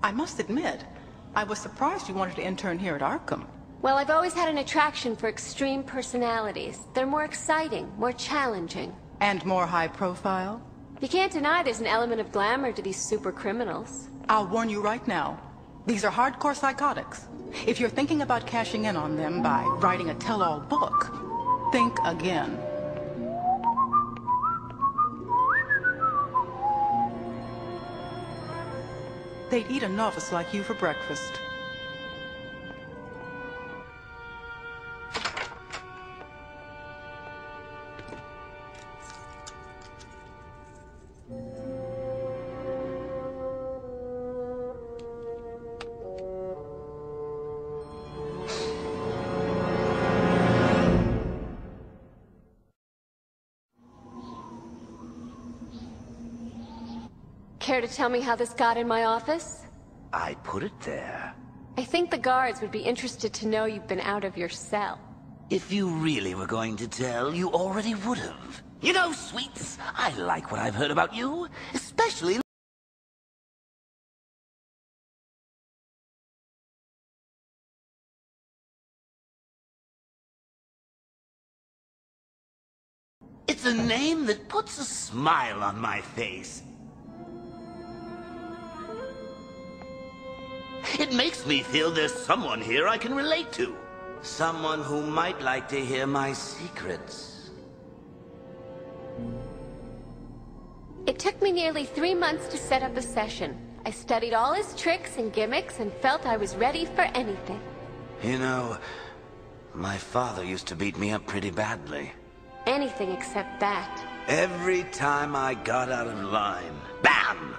I must admit, I was surprised you wanted to intern here at Arkham. Well, I've always had an attraction for extreme personalities. They're more exciting, more challenging. And more high profile? You can't deny there's an element of glamour to these super criminals. I'll warn you right now. These are hardcore psychotics. If you're thinking about cashing in on them by writing a tell-all book, think again. They'd eat a novice like you for breakfast. Care to tell me how this got in my office? I put it there. I think the guards would be interested to know you've been out of your cell. If you really were going to tell, you already would have. You know, Sweets, I like what I've heard about you, especially... It's a name that puts a smile on my face. It makes me feel there's someone here I can relate to. Someone who might like to hear my secrets. It took me nearly 3 months to set up a session. I studied all his tricks and gimmicks and felt I was ready for anything. You know, my father used to beat me up pretty badly. Anything except that. Every time I got out of line, bam!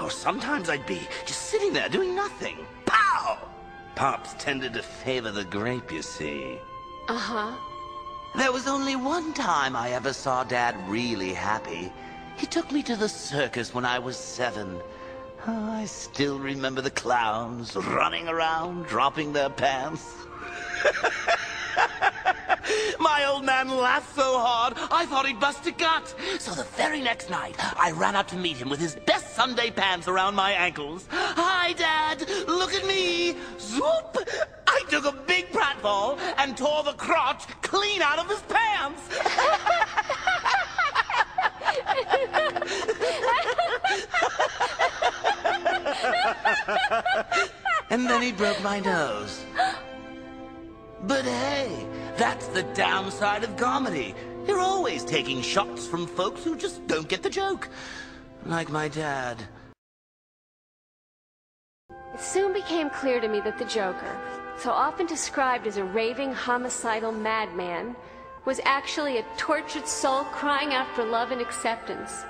Or sometimes I'd be just sitting there doing nothing. Pow! Pops tended to favor the grape, you see. Uh-huh. There was only one time I ever saw Dad really happy. He took me to the circus when I was 7. Oh, I still remember the clowns running around, dropping their pants. My old man laughed so hard, I thought he'd bust a gut. So the very next night, I ran out to meet him with his best Sunday pants around my ankles. Hi, Dad, look at me. Zoop! I took a big pratfall and tore the crotch clean out of his pants. And then he broke my nose. But hey, that's the downside of comedy. You're always taking shots from folks who just don't get the joke. Like my dad. It soon became clear to me that the Joker, so often described as a raving, homicidal madman, was actually a tortured soul crying out for love and acceptance.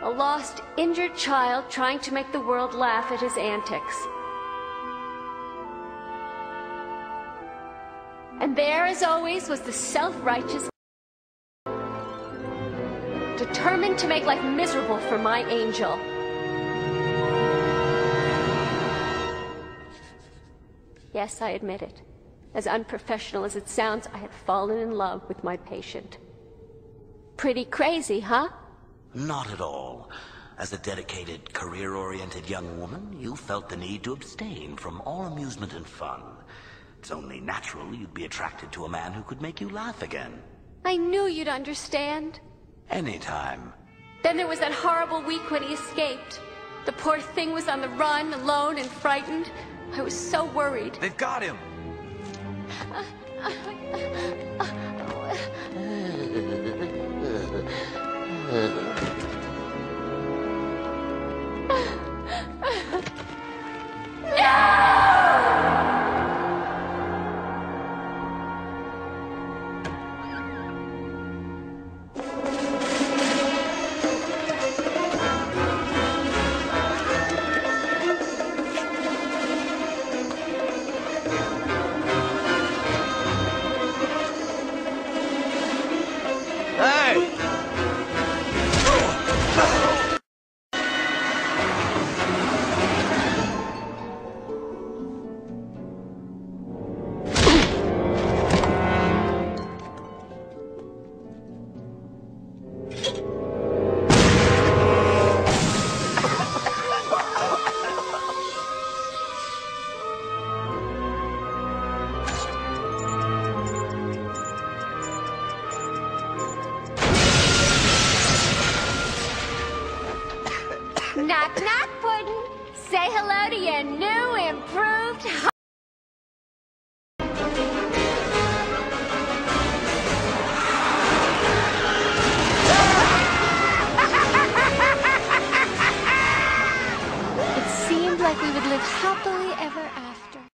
A lost, injured child trying to make the world laugh at his antics. And there, as always, was the self-righteous, determined to make life miserable for my angel. Yes, I admit it. As unprofessional as it sounds, I had fallen in love with my patient. Pretty crazy, huh? Not at all. As a dedicated, career-oriented young woman, you felt the need to abstain from all amusement and fun. It's only natural you'd be attracted to a man who could make you laugh again. I knew you'd understand. Anytime. Then there was that horrible week when he escaped. The poor thing was on the run, alone and frightened. I was so worried. They've got him! knock, knock, Puddin'. Say hello to your new, improved